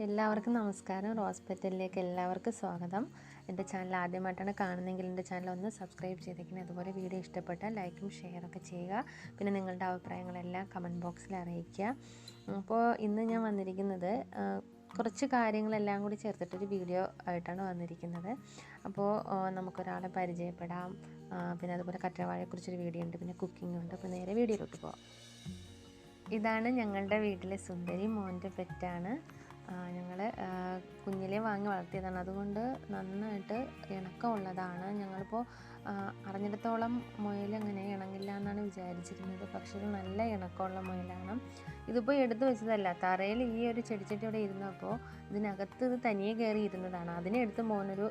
എല്ലാവർക്കും നമസ്കാരം. റോസ് പെറ്റലിലേക്ക് എല്ലാവർക്കും സ്വാഗതം. എൻ്റെ ചാനൽ ആദ്യമായിട്ടാണ് കാണുന്നതെങ്കിൽ എൻ്റെ ചാനൽ ഒന്ന് സബ്സ്ക്രൈബ് ചെയ്തേക്കണം. അതുപോലെ വീഡിയോ ഇഷ്ടപ്പെട്ടാൽ ലൈക്കും ഷെയറൊക്കെ ചെയ്യുക. പിന്നെ നിങ്ങളുടെ അഭിപ്രായങ്ങളെല്ലാം കമൻറ്റ് ബോക്സിൽ അറിയിക്കുക. അപ്പോൾ ഇന്ന് ഞാൻ വന്നിരിക്കുന്നത് കുറച്ച് കാര്യങ്ങളെല്ലാം കൂടി ചേർത്തിട്ടൊരു വീഡിയോ ആയിട്ടാണ് വന്നിരിക്കുന്നത്. അപ്പോൾ നമുക്കൊരാളെ പരിചയപ്പെടാം. പിന്നെ അതുപോലെ കറ്റാർവാഴയെക്കുറിച്ചൊരു വീഡിയോ ഉണ്ട്, പിന്നെ കുക്കിംഗ് ഉണ്ട്. അപ്പോൾ നേരെ വീഡിയോയിലോട്ട് പോകാം. ഇതാണ് ഞങ്ങളുടെ വീട്ടിലെ സുന്ദരി, മോൻ്റെ പെറ്റാണ്. ഞങ്ങൾ കുഞ്ഞിലേ വാങ്ങി വളർത്തിയതാണ്. അതുകൊണ്ട് നന്നായിട്ട് ഇണക്കമുള്ളതാണ്. ഞങ്ങളിപ്പോൾ അറിഞ്ഞിടത്തോളം മുയൽ അങ്ങനെ ഇണങ്ങില്ല എന്നാണ് വിചാരിച്ചിരുന്നത്. പക്ഷേ ഇത് നല്ല ഇണക്കമുള്ള മുയലാണ്. ഇതിപ്പോൾ എടുത്തു വെച്ചതല്ല, തറയിൽ ഈ ഒരു ചെടിച്ചട്ടിയോടെ ഇരുന്നപ്പോൾ ഇതിനകത്ത് ഇത് തനിയെ കയറി ഇരുന്നതാണ്. അതിനെ എടുത്ത് മോനൊരു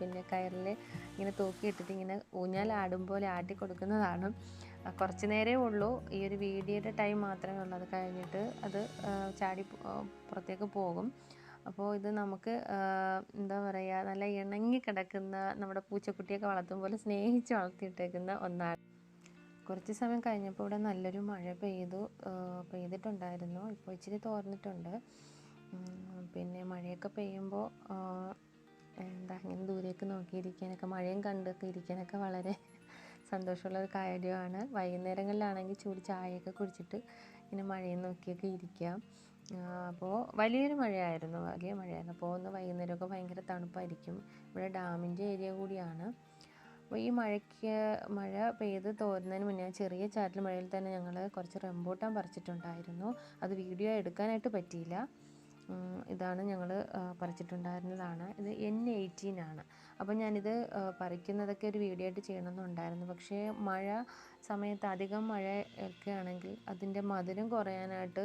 പിന്നെ കയറിൽ ഇങ്ങനെ തൂക്കിയിട്ടിട്ട് ഇങ്ങനെ ഊഞ്ഞാലാടും പോലെ ആട്ടി കൊടുക്കുന്നതാണ്. കുറച്ച് നേരമേ ഉള്ളൂ, ഈ ഒരു വീഡിയോയുടെ ടൈം മാത്രമേ ഉള്ളൂ. അത് കഴിഞ്ഞിട്ട് അത് ചാടി പുറത്തേക്ക് പോകും. അപ്പോൾ ഇത് നമുക്ക് എന്താ പറയുക, നല്ല ഇണങ്ങി കിടക്കുന്ന നമ്മുടെ പൂച്ചക്കുട്ടിയൊക്കെ വളർത്തും പോലെ സ്നേഹിച്ച് വളർത്തിയിട്ടേക്കുന്ന ഒന്നാണ്. കുറച്ച് സമയം കഴിഞ്ഞപ്പോൾ ഇവിടെ നല്ലൊരു മഴ പെയ്തിട്ടുണ്ടായിരുന്നു. ഇപ്പോൾ ഇച്ചിരി തോർന്നിട്ടുണ്ട്. പിന്നെ മഴയൊക്കെ പെയ്യുമ്പോൾ ഇങ്ങനെ ദൂരേക്ക് നോക്കിയിരിക്കാനൊക്കെ, മഴയും കണ്ടൊക്കെ ഇരിക്കാനൊക്കെ വളരെ സന്തോഷമുള്ളൊരു കാര്യമാണ്. വൈകുന്നേരങ്ങളിലാണെങ്കിൽ ചൂട് ചായയൊക്കെ കുടിച്ചിട്ട് ഇങ്ങനെ മഴയും നോക്കിയൊക്കെ ഇരിക്കാം. അപ്പോൾ വലിയ മഴയായിരുന്നു. അപ്പോൾ ഒന്ന് വൈകുന്നേരമൊക്കെ ഭയങ്കര തണുപ്പായിരിക്കും. ഇവിടെ ഡാമിൻ്റെ ഏരിയ കൂടിയാണ്. അപ്പോൾ ഈ മഴ പെയ്ത് തോരുന്നതിന് മുന്നേ ചെറിയ ചാറ്റൽ മഴയിൽ തന്നെ ഞങ്ങൾ കുറച്ച് റംബൂട്ടാൻ പറിച്ചിട്ടുണ്ടായിരുന്നു. അത് വീഡിയോ എടുക്കാനായിട്ട് പറ്റിയില്ല. ഇതാണ് ഞങ്ങൾ പറിച്ചിട്ടുണ്ടായിരുന്നതാണ്. ഇത് N18 ആണ്. അപ്പോൾ ഞാനിത് പറിക്കുന്നതൊക്കെ ഒരു വീഡിയോ ആയിട്ട് ചെയ്യണമെന്നുണ്ടായിരുന്നു. പക്ഷേ മഴ സമയത്ത് അധികം മഴയൊക്കെ ആണെങ്കിൽ അതിൻ്റെ മധുരം കുറയാനായിട്ട്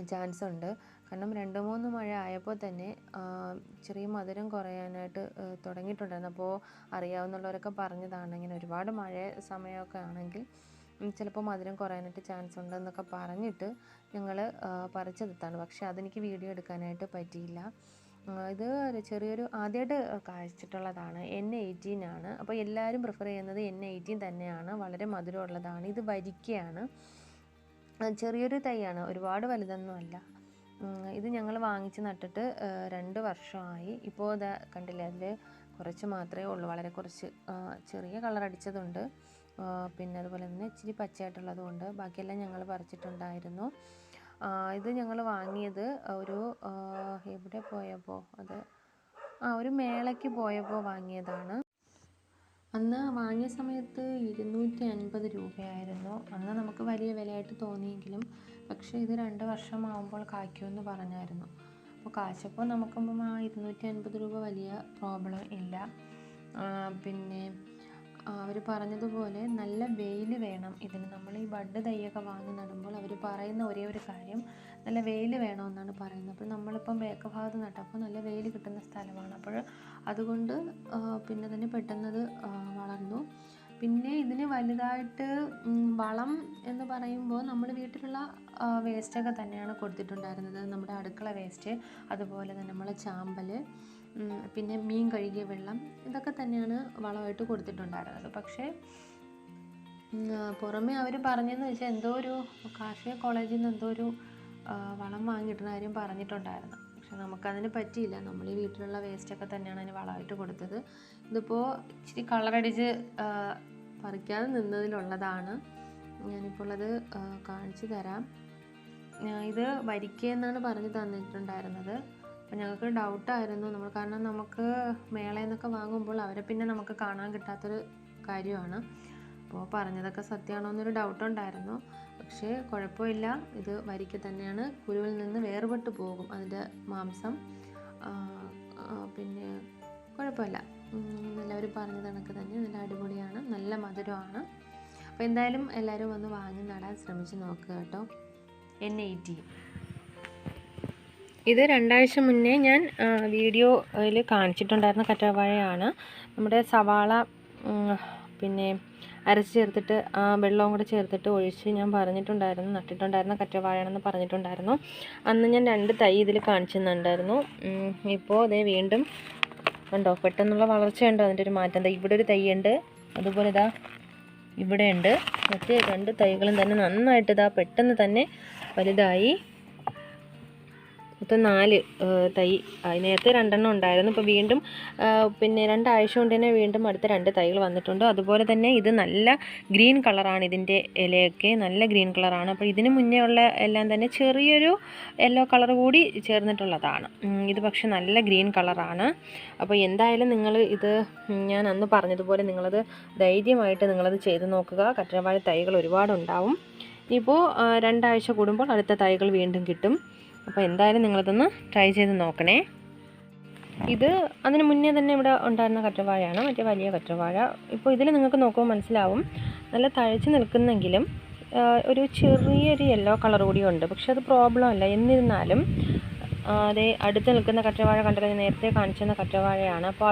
ചാൻസ് ഉണ്ട്. കാരണം 2-3 മഴ ആയപ്പോൾ തന്നെ ചെറിയ മധുരം കുറയാനായിട്ട് തുടങ്ങിയിട്ടുണ്ടായിരുന്നു. അപ്പോൾ അറിയാവുന്നവരൊക്കെ പറഞ്ഞതാണ്, ഇങ്ങനെ ഒരുപാട് മഴ സമയമൊക്കെ ആണെങ്കിൽ ചിലപ്പോൾ മധുരം കുറയാനായിട്ട് ചാൻസ് ഉണ്ടെന്നൊക്കെ പറഞ്ഞിട്ട് ഞങ്ങൾ പറിച്ചെടുത്താണ്. പക്ഷേ അതെനിക്ക് വീഡിയോ എടുക്കാനായിട്ട് പറ്റിയില്ല. ഇത് ചെറിയൊരു ആദ്യമായിട്ട് കഴിച്ചിട്ടുള്ളതാണ്. N18 ആണ്. അപ്പോൾ എല്ലാവരും പ്രിഫർ ചെയ്യുന്നത് N18 തന്നെയാണ്. വളരെ മധുരമുള്ളതാണ്. ഇത് വരിക്കയാണ്. ചെറിയൊരു തൈയാണ്, ഒരുപാട് വലുതൊന്നുമല്ല. ഇത് ഞങ്ങൾ വാങ്ങിച്ച് നട്ടിട്ട് 2 വർഷമായി. ഇപ്പോൾ ഇത് കണ്ടില്ലേ, അതിൽ കുറച്ച് മാത്രമേ ഉള്ളൂ. വളരെ കുറച്ച് ചെറിയ കളർ അടിച്ചതുണ്ട്, പിന്നെ അതുപോലെ തന്നെ ഇച്ചിരി പച്ചയായിട്ടുള്ളതുകൊണ്ട്. ബാക്കിയെല്ലാം ഞങ്ങൾ പറിച്ചിട്ടുണ്ടായിരുന്നു. ഇത് ഞങ്ങൾ വാങ്ങിയത് ഒരു എവിടെ പോയപ്പോൾ ഒരു മേളയ്ക്ക് പോയപ്പോൾ വാങ്ങിയതാണ്. അന്ന് വാങ്ങിയ സമയത്ത് 250 രൂപയായിരുന്നു. അന്ന് നമുക്ക് വലിയ വിലയായിട്ട് തോന്നിയെങ്കിലും പക്ഷേ ഇത് 2 വർഷമാകുമ്പോൾ കായ്ക്കുമെന്ന് പറഞ്ഞായിരുന്നു. അപ്പോൾ കായ്ച്ചപ്പോൾ നമുക്കിപ്പം 250 രൂപ വലിയ പ്രോബ്ലം ഇല്ല. പിന്നെ അവർ പറഞ്ഞതുപോലെ നല്ല വെയിൽ വേണം ഇതിന്. നമ്മൾ ഈ ബഡ് തൈയൊക്കെ വാങ്ങി നടുമ്പോൾ അവർ പറയുന്ന ഒരേ ഒരു കാര്യം നല്ല വെയിൽ വേണമെന്നാണ് പറയുന്നത്. അപ്പോൾ നമ്മളിപ്പം ബേക്ക് ഭാഗത്ത് നട്ടപ്പോൾ നല്ല വെയിൽ കിട്ടുന്ന സ്ഥലമാണ്. അപ്പോൾ അതുകൊണ്ട് പിന്നെ തന്നെ പെട്ടെന്നത് വളർന്നു. പിന്നെ ഇതിന് വലുതായിട്ട് വളം എന്ന് പറയുമ്പോൾ നമ്മൾ വീട്ടിലുള്ള വേസ്റ്റൊക്കെ തന്നെയാണ് കൊടുത്തിട്ടുണ്ടായിരുന്നത്. നമ്മുടെ അടുക്കള വേസ്റ്റ്, അതുപോലെ തന്നെ നമ്മളെ ചാമ്പൽ, പിന്നെ മീൻ കഴുകിയ വെള്ളം, ഇതൊക്കെ തന്നെയാണ് വളമായിട്ട് കൊടുത്തിട്ടുണ്ടായിരുന്നത്. പക്ഷേ പുറമേ അവർ പറഞ്ഞതെന്ന് വെച്ചാൽ എന്തോ ഒരു കാർഷിക കോളേജിൽ നിന്ന് എന്തോ ഒരു വളം വാങ്ങിയിട്ടുള്ള കാര്യം പറഞ്ഞിട്ടുണ്ടായിരുന്നു. പക്ഷെ നമുക്കതിന് പറ്റിയില്ല. നമ്മൾ ഈ വീട്ടിലുള്ള വേസ്റ്റൊക്കെ തന്നെയാണ് അതിന് വളമായിട്ട് കൊടുത്തത്. ഇതിപ്പോൾ ഇച്ചിരി കളറടിച്ച് പറിക്കാതെ നിന്നതിലുള്ളതാണ്. ഞാനിപ്പോൾ അത് കാണിച്ചു തരാം. ഇത് വരിക്കയെന്നാണ് പറഞ്ഞു തന്നിട്ടുണ്ടായിരുന്നത്. അപ്പോൾ ഞങ്ങൾക്ക് ഡൗട്ടായിരുന്നു കാരണം നമുക്ക് മേളയിൽ നിന്നൊക്കെ വാങ്ങുമ്പോൾ അവരെ പിന്നെ നമുക്ക് കാണാൻ കിട്ടാത്തൊരു കാര്യമാണ്. അപ്പോൾ പറഞ്ഞതൊക്കെ സത്യമാണോ എന്നൊരു ഡൗട്ടുണ്ടായിരുന്നു. പക്ഷേ കുഴപ്പമില്ല, ഇത് വരിക്ക തന്നെയാണ്. കുരുവിൽ നിന്ന് വേർപെട്ട് പോകും അതിൻ്റെ മാംസം. പിന്നെ കുഴപ്പമില്ല, എല്ലാവരും പറഞ്ഞത് കണക്ക് തന്നെ നല്ല അടിപൊളിയാണ്, നല്ല മധുരമാണ്. അപ്പോൾ എന്തായാലും എല്ലാവരും വന്ന് വാങ്ങി നടാൻ ശ്രമിച്ച് നോക്കുക കേട്ടോ. N18 ഇത് 2 ആഴ്ച മുന്നേ ഞാൻ വീഡിയോയിൽ കാണിച്ചിട്ടുണ്ടായിരുന്ന കറ്റാർവാഴയാണ്. നമ്മുടെ സവാള പിന്നെ അരച്ച് ചേർത്തിട്ട് വെള്ളവും കൂടെ ചേർത്തിട്ട് ഒഴിച്ച് ഞാൻ പറഞ്ഞിട്ടുണ്ടായിരുന്നു, നട്ടിട്ടുണ്ടായിരുന്ന കറ്റാർവാഴയാണെന്ന് പറഞ്ഞിട്ടുണ്ടായിരുന്നു. അന്ന് ഞാൻ 2 തൈ ഇതിൽ കാണിച്ചിട്ടുണ്ടായിരുന്നു. ഇപ്പോൾ അതേ വീണ്ടും ഉണ്ടോ, പെട്ടെന്നുള്ള വളർച്ചയുണ്ടോ, അതിൻ്റെ ഒരു മാറ്റം. ഇവിടെ ഒരു തൈയുണ്ട്, അതുപോലെ ഇതാ ഇവിടെ ഉണ്ട്. മറ്റേ 2 തൈകളും തന്നെ നന്നായിട്ട് പെട്ടെന്ന് തന്നെ വലുതായി. മൊത്തം 4 തൈ. നേരത്തെ 2 ഉണ്ടായിരുന്നു. ഇപ്പോൾ വീണ്ടും പിന്നെ 2 ആഴ്ച കൊണ്ട് തന്നെ വീണ്ടും അടുത്ത 2 തൈകൾ വന്നിട്ടുണ്ട്. അതുപോലെ തന്നെ ഇത് നല്ല ഗ്രീൻ കളറാണ്. ഇതിൻ്റെ ഇലയൊക്കെ നല്ല ഗ്രീൻ കളറാണ്. അപ്പോൾ ഇതിന് മുന്നേ ഉള്ള എല്ലാം തന്നെ ചെറിയൊരു യെല്ലോ കളർ കൂടി ചേർന്നിട്ടുള്ളതാണ്. ഇത് പക്ഷെ നല്ല ഗ്രീൻ കളറാണ്. അപ്പോൾ എന്തായാലും നിങ്ങൾ ഇത് ഞാൻ അന്ന് പറഞ്ഞതുപോലെ നിങ്ങളത് ധൈര്യമായിട്ട് നിങ്ങളത് ചെയ്ത് നോക്കുക. കറ്റാർവാഴ തൈകൾ ഒരുപാടുണ്ടാവും. ഇപ്പോൾ 2 ആഴ്ച കൂടുമ്പോൾ അടുത്ത തൈകൾ വീണ്ടും കിട്ടും. അപ്പോൾ എന്തായാലും നിങ്ങളിതൊന്ന് ട്രൈ ചെയ്ത് നോക്കണേ. ഇത് അതിന് മുന്നേ തന്നെ ഇവിടെ ഉണ്ടായിരുന്ന കറ്റാർവാഴയാണ്, മറ്റേ വലിയ കറ്റാർവാഴ. ഇപ്പോൾ ഇതിൽ നിങ്ങൾക്ക് നോക്കുമ്പോൾ മനസ്സിലാവും നല്ല തഴച്ച് നിൽക്കുന്നെങ്കിലും ഒരു ചെറിയൊരു യെല്ലോ കളർ കൂടിയുണ്ട്. പക്ഷെ അത് പ്രോബ്ലം അല്ല. എന്നിരുന്നാലും അതേ അടുത്ത് നിൽക്കുന്ന കറ്റാർവാഴ കണ്ടല്ലോ, ഞാൻ നേരത്തെ കാണിച്ചിരുന്ന കറ്റാർവാഴയാണ്. അപ്പോൾ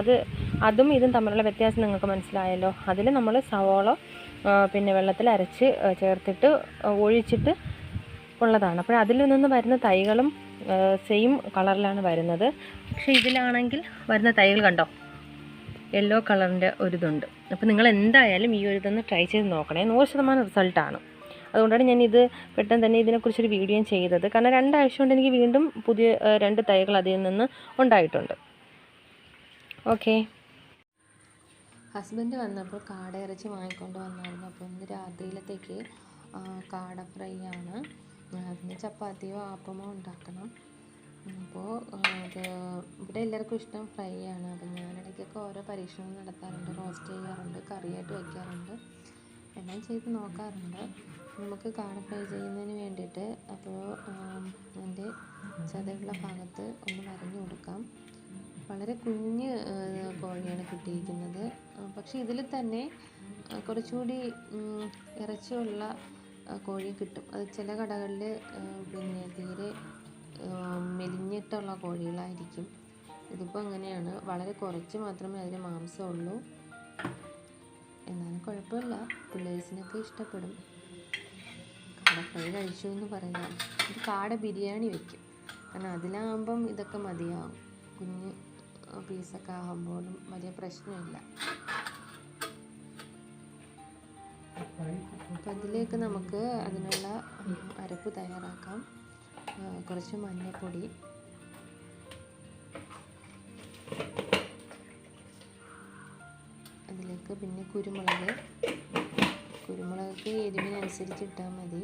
അതും ഇതും തമ്മിലുള്ള വ്യത്യാസം നിങ്ങൾക്ക് മനസ്സിലായല്ലോ. അതിൽ നമ്മൾ സവോള പിന്നെ വെള്ളത്തിൽ അരച്ച് ചേർത്തിട്ട് ഒഴിച്ചിട്ട് ഉള്ളതാണ്. അപ്പോൾ അതിൽ നിന്ന് വരുന്ന തൈകളും സെയിം കളറിലാണ് വരുന്നത്. പക്ഷേ ഇതിലാണെങ്കിൽ വരുന്ന തൈകൾ കണ്ടോ, യെല്ലോ കളറിൻ്റെ ഒരിതുണ്ട്. അപ്പോൾ നിങ്ങൾ എന്തായാലും ഈ ഒരു ഇതൊന്ന് ട്രൈ ചെയ്ത് നോക്കണേ. 100% റിസൾട്ടാണ്. അതുകൊണ്ടാണ് ഞാനിത് പെട്ടെന്ന് തന്നെ ഇതിനെക്കുറിച്ചൊരു വീഡിയോ ചെയ്തത്. കാരണം 2 ആഴ്ച കൊണ്ട് എനിക്ക് വീണ്ടും പുതിയ 2 തൈകൾ അതിൽ നിന്ന് ഉണ്ടായിട്ടുണ്ട്. ഓക്കെ. ഹസ്ബൻഡ് വന്നപ്പോൾ കാട ഇറച്ചി വാങ്ങിക്കൊണ്ട് വന്നായിരുന്നു. അപ്പോൾ ഇന്ന് രാത്രിയിലത്തേക്ക് കാട ഫ്രൈ ആണ്. അതിന് ചപ്പാത്തിയോ ആപ്പമോ ഉണ്ടാക്കണം. അപ്പോൾ അത് ഇവിടെ എല്ലാവർക്കും ഇഷ്ടം ഫ്രൈ ആണ്. അപ്പോൾ ഞാനിടയ്ക്കൊക്കെ ഓരോ പരീക്ഷണങ്ങൾ നടത്താറുണ്ട്. റോസ്റ്റ് ചെയ്യാറുണ്ട്, കറിയായിട്ട് വയ്ക്കാറുണ്ട്, എല്ലാം ചെയ്ത് നോക്കാറുണ്ട്. നമുക്ക് കാട ഫ്രൈ ചെയ്യുന്നതിന് വേണ്ടിയിട്ട് അപ്പോൾ അതിൻ്റെ ചതയുള്ള ഭാഗത്ത് ഒന്ന് വരഞ്ഞു കൊടുക്കാം. വളരെ കുഞ്ഞ് കോഴിയാണ് കിട്ടിയിരിക്കുന്നത്. പക്ഷേ ഇതിൽ തന്നെ കുറച്ചുകൂടി ഇറച്ചിയുള്ള കോഴി കിട്ടും. അത് ചില കടകളിൽ പിന്നെ തീരെ മെലിഞ്ഞിട്ടുള്ള കോഴികളായിരിക്കും. ഇതിപ്പോൾ അങ്ങനെയാണ്, വളരെ കുറച്ച് മാത്രമേ അതിന് മാംസമുള്ളൂ. എന്നാലും കുഴപ്പമില്ല, പിള്ളേഴ്സിനൊക്കെ ഇഷ്ടപ്പെടും. കാട ഫ്രൈ കഴിച്ചു എന്ന് പറയാം. ഇത് കാട ബിരിയാണി വയ്ക്കും. കാരണം അതിലാകുമ്പം ഇതൊക്കെ മതിയാവും. കുഞ്ഞ് പീസൊക്കെ ആകുമ്പോഴും വലിയ പ്രശ്നമില്ല. അപ്പം അതിലേക്ക് നമുക്ക് അതിനുള്ള അരപ്പ് തയ്യാറാക്കാം. കുറച്ച് മഞ്ഞൾപ്പൊടി, അതിലേക്ക് പിന്നെ കുരുമുളകൊക്കെ എരിവിനനുസരിച്ച് ഇട്ടാൽ മതി.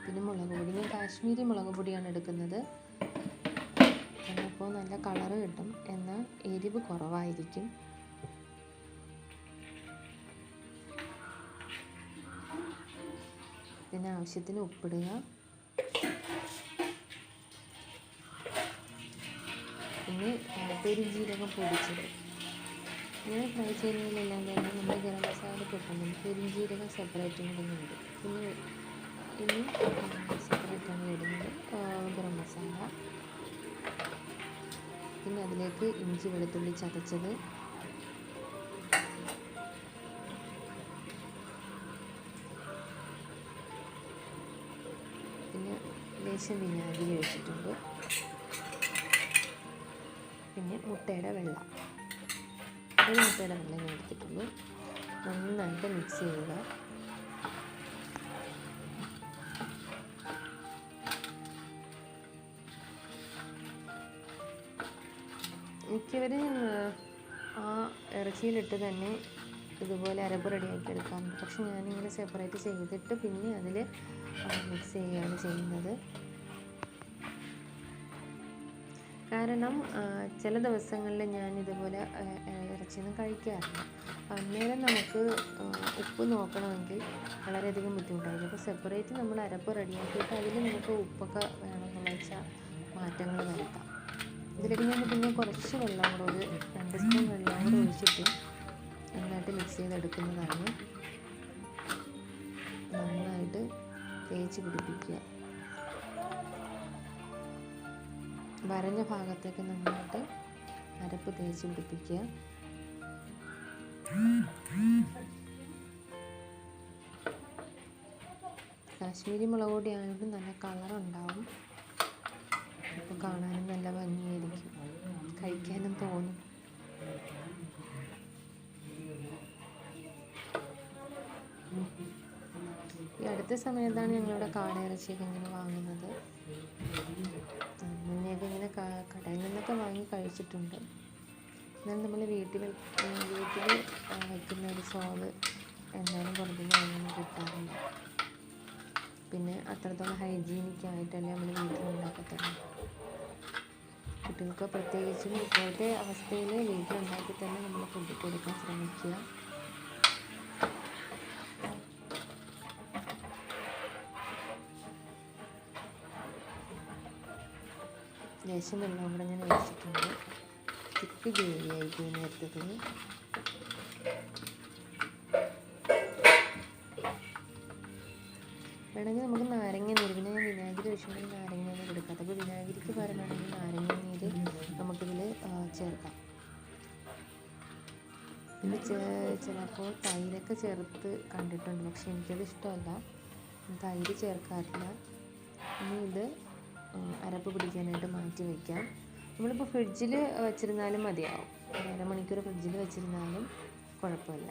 പിന്നെ മുളക് പൊടി, ഞാൻ കാശ്മീരി മുളക് പൊടിയാണ് എടുക്കുന്നത്. അപ്പോൾ നല്ല കളറ് കിട്ടും, എന്നാൽ എരിവ് കുറവായിരിക്കും. പിന്നെ ആവശ്യത്തിന് ഉപ്പിടുക. പിന്നെ പെരുംജീരകം പൊടിച്ചത്. ഇങ്ങനെ ഫ്രൈ ചെയ്യുന്നതിലെല്ലാം തന്നെ നമ്മൾ ഗരം മസാല കിട്ടുന്നുണ്ട്. പെരുംജീരകം സെപ്പറേറ്റ് ഇടുന്നുണ്ട്. പിന്നെ ഇനി സെപ്പറേറ്റാണ് ഇടുന്നത് ഗരം മസാല. പിന്നെ അതിലേക്ക് ഇഞ്ചി വെളുത്തുള്ളി ചതച്ചത്, പിന്നെ ലേശം വിനാഗിരി ഒഴിച്ചിട്ടുണ്ട്. പിന്നെ മുട്ടയുടെ വെള്ള, ഒരു മുട്ടയുടെ വെള്ളം ഞാൻ എടുത്തിട്ടുള്ളൂ. നന്നായിട്ട് മിക്സ് ചെയ്യുക. മിക്കവരും ആ ഇറച്ചിയിലിട്ട് തന്നെ ഇതുപോലെ അരപ്പ് റെഡിയാക്കി എടുക്കാറുണ്ട്. പക്ഷെ ഞാനിങ്ങനെ സെപ്പറേറ്റ് ചെയ്തിട്ട് പിന്നെ അതിൽ മിക്സ് ചെയ്യുകയാണ് ചെയ്യുന്നത്. കാരണം ചില ദിവസങ്ങളിൽ ഞാൻ ഇതുപോലെ ഇറച്ചിയൊന്നും കഴിക്കാറില്ല. അന്നേരം നമുക്ക് ഉപ്പ് നോക്കണമെങ്കിൽ വളരെയധികം ബുദ്ധിമുട്ടായിരിക്കും. അപ്പോൾ സെപ്പറേറ്റ് നമ്മൾ അരപ്പ് റെഡിയാക്കിയിട്ട് അതിൽ നമുക്ക് ഉപ്പൊക്കെ വേണമെന്നുള്ള വെച്ചാൽ മാറ്റങ്ങൾ വരുത്താം. ഇതിലേക്ക് ഞാൻ പിന്നെ കുറച്ച് വെള്ളം കൂടെ, ഒരു 2 സ്പൂൺ വെള്ളം കൂടെ ഒഴിച്ചിട്ട് നന്നായിട്ട് മിക്സ് ചെയ്തെടുക്കുന്നതാണ്. നന്നായിട്ട് തേച്ച് പിടിപ്പിക്കുക. വരഞ്ഞ ഭാഗത്തേക്ക് നന്നായിട്ട് അരപ്പ് തേച്ച് പിടിപ്പിക്കുക. കാശ്മീരി മുളക് പൊടി ആയതുകൊണ്ട് നല്ല കളറുണ്ടാവും. അപ്പോൾ കാണാനും നല്ല ഭംഗിയായിരിക്കും, കഴിക്കാനും തോന്നും. ഈ അടുത്ത സമയത്താണ് ഞങ്ങളിവിടെ കാട ഇറച്ചിയൊക്കെ ഇങ്ങനെ വാങ്ങുന്നത്. മുന്നേയൊക്കെ ഇങ്ങനെ കടയിൽ നിന്നൊക്കെ വാങ്ങി കഴിച്ചിട്ടുണ്ട്. എന്നാലും നമ്മൾ വീട്ടിൽ വയ്ക്കുന്ന ഒരു സ്വാദ് എന്തായാലും പുറത്തുനിന്ന് വാങ്ങുമ്പോൾ കിട്ടാറില്ല. പിന്നെ അത്രത്തോളം ഹൈജീനിക്കായിട്ടല്ലേ നമ്മൾ വീട്ടിലുണ്ടാക്കത്തുള്ളൂ. കുട്ടികൾക്ക് പ്രത്യേകിച്ചും ഇപ്പോഴത്തെ അവസ്ഥയിൽ വീട്ടിലുണ്ടാക്കി തന്നെ നമ്മൾ ഫുഡ് കൊടുക്കാൻ ശ്രമിക്കുക. ലേശം വെള്ളം കൂടെ ഞാൻ ഒഴിച്ചിട്ടുണ്ട്. തിക്ക് ഗ്രേവി ആയിരിക്കും നേരത്തത്. വേണമെങ്കിൽ നമുക്ക് നാരങ്ങ നീര്, പിന്നെ ഞാൻ വിനാഗിരി ഒഴിച്ചിട്ടുണ്ടെങ്കിൽ നാരങ്ങ നീര് എടുക്കാം. അപ്പോൾ വിനാഗിരിക്ക് പകരമാണെങ്കിൽ നാരങ്ങ നീര് നമുക്കിതിൽ ചേർക്കാം. പിന്നെ ചിലപ്പോൾ തൈരൊക്കെ ചേർത്ത് കണ്ടിട്ടുണ്ട്, പക്ഷെ എനിക്കത് ഇഷ്ടമല്ല. തൈര് ചേർക്കാറില്ല. ഇനി ഇത് അരപ്പ് പിടിക്കാനായിട്ട് മാറ്റി വയ്ക്കാം. നമ്മളിപ്പോൾ ഫ്രിഡ്ജിൽ വെച്ചിരുന്നാലും മതിയാവും. ഒരു അരമണിക്കൂർ ഫ്രിഡ്ജിൽ വെച്ചിരുന്നാലും കുഴപ്പമില്ല.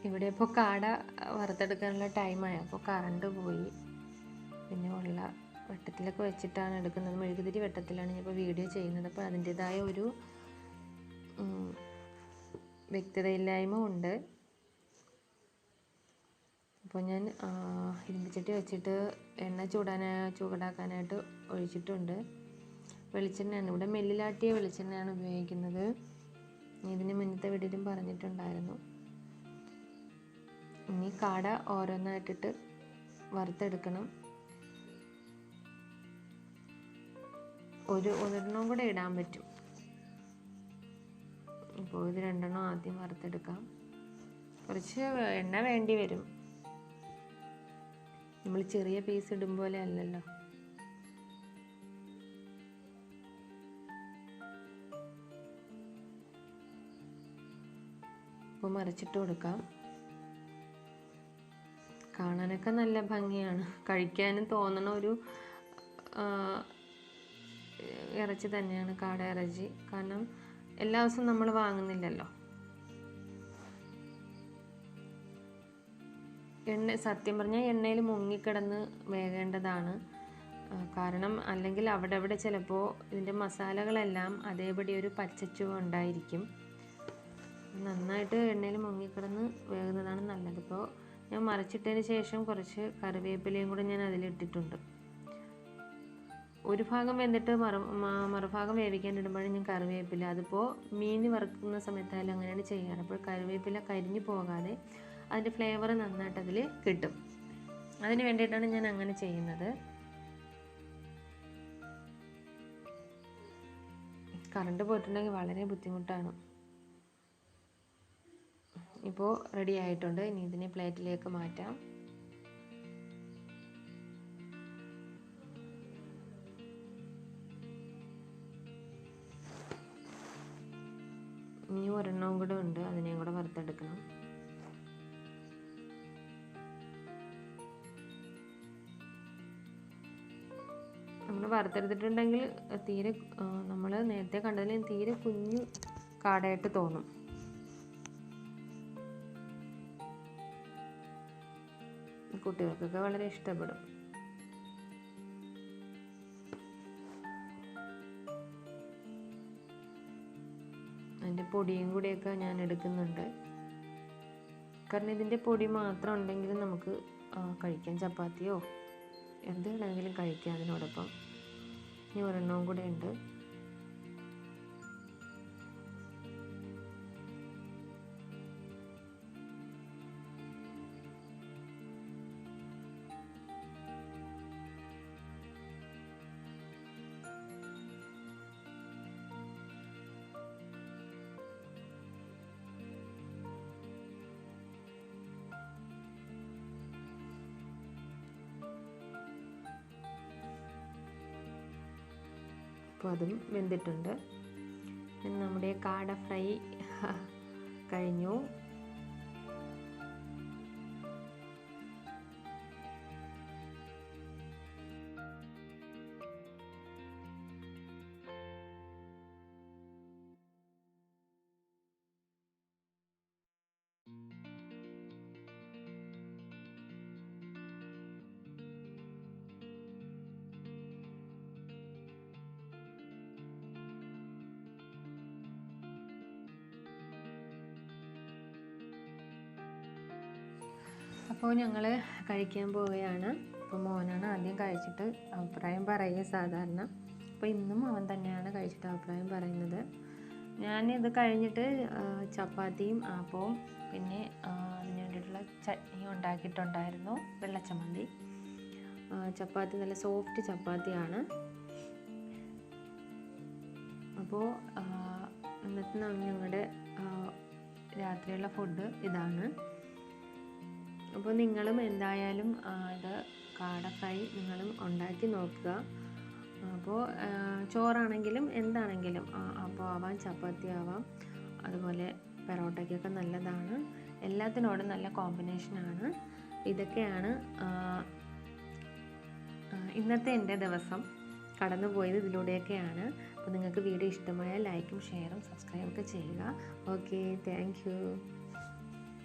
ഇവിടെ ഇപ്പോൾ കാട വറുത്തെടുക്കാനുള്ള ടൈമായി. അപ്പോൾ കറണ്ട് പോയി. പിന്നെ ഉള്ള വെട്ടത്തിലൊക്കെ വെച്ചിട്ടാണ് എടുക്കുന്നത്. മെഴുകുതിരി വെട്ടത്തിലാണ് ഞാനിപ്പോൾ വീഡിയോ ചെയ്യുന്നത്. അപ്പോൾ അതിൻ്റേതായ ഒരു വ്യക്തതയില്ലായ്മ ഉണ്ട്. അപ്പോൾ ഞാൻ ഇരുമ്പിച്ചട്ടി വെച്ചിട്ട് എണ്ണ ചൂടാക്കാനായിട്ട് ഒഴിച്ചിട്ടുണ്ട്. വെളിച്ചെണ്ണയാണ്, ഇവിടെ മെല്ലിലാട്ടിയ വെളിച്ചെണ്ണയാണ് ഉപയോഗിക്കുന്നത്. ഇതിന് മുന്നത്തെ വീഡിയോയിലും പറഞ്ഞിട്ടുണ്ടായിരുന്നു. ഇനി കാട ഓരോന്നായിട്ടിട്ട് വറുത്തെടുക്കണം. ഒരെണ്ണം കൂടെ ഇടാൻ പറ്റും. ഇപ്പോൾ ഇത് 2 എണ്ണം ആദ്യം വറുത്തെടുക്കാം. കുറച്ച് എണ്ണ വേണ്ടി വരും. നമ്മൾ ചെറിയ പീസ് ഇടും പോലെ അല്ലല്ലോ. അപ്പോൾ മറിച്ചിട്ട് കൊടുക്കാം. കാണാനൊക്കെ നല്ല ഭംഗിയാണ്. കഴിക്കാനും തോന്നണ ഒരു ഇറച്ചി തന്നെയാണ് കാട ഇറച്ചി. കാരണം എല്ലാ ദിവസവും നമ്മൾ വാങ്ങുന്നില്ലല്ലോ. സത്യം പറഞ്ഞാൽ എണ്ണയിൽ മുങ്ങിക്കിടന്ന് വേകേണ്ടതാണ്. കാരണം അല്ലെങ്കിൽ അവിടെ ചിലപ്പോൾ ഇതിൻ്റെ മസാലകളെല്ലാം അതേപടി ഒരു പച്ചച്ചുവ ഉണ്ടായിരിക്കും. നന്നായിട്ട് എണ്ണയിൽ മുങ്ങിക്കിടന്ന് വേകുന്നതാണ് നല്ലത്. ഇപ്പോൾ ഞാൻ മറിച്ചിട്ടതിന് ശേഷം കുറച്ച് കറിവേപ്പിലയും കൂടെ ഞാൻ അതിലിട്ടിട്ടുണ്ട്. ഒരു ഭാഗം വെന്തിട്ട് മറുഭാഗം വേവിക്കാൻ ഇടുമ്പോഴും ഞാൻ കറിവേപ്പില, അതിപ്പോൾ മീൻ വറുക്കുന്ന സമയത്തായാലും അങ്ങനെയാണ് ചെയ്യാറ്. അപ്പോൾ കറിവേപ്പില കരിഞ്ഞു പോകാതെ അതിൻ്റെ ഫ്ലേവർ നന്നായിട്ട് അതിൽ കിട്ടും. അതിന് വേണ്ടിയിട്ടാണ് ഞാൻ അങ്ങനെ ചെയ്യുന്നത്. കറണ്ട് പോയിട്ടുണ്ടെങ്കിൽ വളരെ ബുദ്ധിമുട്ടാണ്. ഇപ്പോൾ റെഡി ആയിട്ടുണ്ട്. ഇനി ഇതിനെ പ്ലേറ്റിലേക്ക് മാറ്റാം. ഇനി ഒരെണ്ണവും കൂടെ ഉണ്ട്, അതിനെയും കൂടെ വറുത്തെടുക്കണം. നമ്മൾ വറുത്തെടുത്തിട്ടുണ്ടെങ്കിൽ തീരെ നമ്മൾ നേരത്തെ കണ്ടതിൽ തീരെ കുഞ്ഞു കാടയായിട്ട് തോന്നും. കുട്ടികൾക്കൊക്കെ വളരെ ഇഷ്ടപ്പെടും. അതിൻ്റെ പൊടിയും കൂടിയൊക്കെ ഞാൻ എടുക്കുന്നുണ്ട്. കാരണം ഇതിൻ്റെ പൊടി മാത്രം ഉണ്ടെങ്കിലും നമുക്ക് കഴിക്കാം. ചപ്പാത്തിയോ എന്ത് വേണമെങ്കിലും കഴിക്കാം അതിനോടൊപ്പം. ഇനി ഒരെണ്ണവും കൂടെ ഉണ്ട്. അപ്പോൾ അതും വെന്തിട്ടുണ്ട്. നമ്മുടെ കാട ഫ്രൈ കഴിഞ്ഞു. അപ്പോൾ ഞങ്ങൾ കഴിക്കാൻ പോവുകയാണ്. അപ്പോൾ മോനാണ് ആദ്യം കഴിച്ചിട്ട് അഭിപ്രായം പറയുക സാധാരണ. അപ്പോൾ ഇന്നും അവൻ തന്നെയാണ് കഴിച്ചിട്ട് അഭിപ്രായം പറയുന്നത്. ഞാനിത് കഴിഞ്ഞിട്ട് ചപ്പാത്തിയും അപ്പവും പിന്നെ അതിന് വേണ്ടിയിട്ടുള്ള ചട്നിയും ഉണ്ടാക്കിയിട്ടുണ്ടായിരുന്നു, വെള്ളച്ചമ്മന്തി. ചപ്പാത്തി നല്ല സോഫ്റ്റ് ചപ്പാത്തിയാണ്. അപ്പോൾ ഇന്നത്തെ ഞങ്ങളുടെ രാത്രിയുള്ള ഫുഡ് ഇതാണ്. അപ്പോൾ നിങ്ങളും എന്തായാലും ഇത് കാട ഫ്രൈ നിങ്ങളും ഉണ്ടാക്കി നോക്കുക. അപ്പോൾ ചോറാണെങ്കിലും എന്താണെങ്കിലും അപ്പോൾ ആവാം, ചപ്പാത്തി ആവാം, അതുപോലെ പെറോട്ടയ്ക്കൊക്കെ നല്ലതാണ്. എല്ലാത്തിനോടും നല്ല കോമ്പിനേഷനാണ്. ഇതൊക്കെയാണ് ഇന്നത്തെ എൻ്റെ ദിവസം കടന്നുപോയത് ഇതിലൂടെയൊക്കെയാണ്. അപ്പോൾ നിങ്ങൾക്ക് വീഡിയോ ഇഷ്ടമായാൽ ലൈക്കും ഷെയറും സബ്സ്ക്രൈബൊക്കെ ചെയ്യുക. Okay, thank you.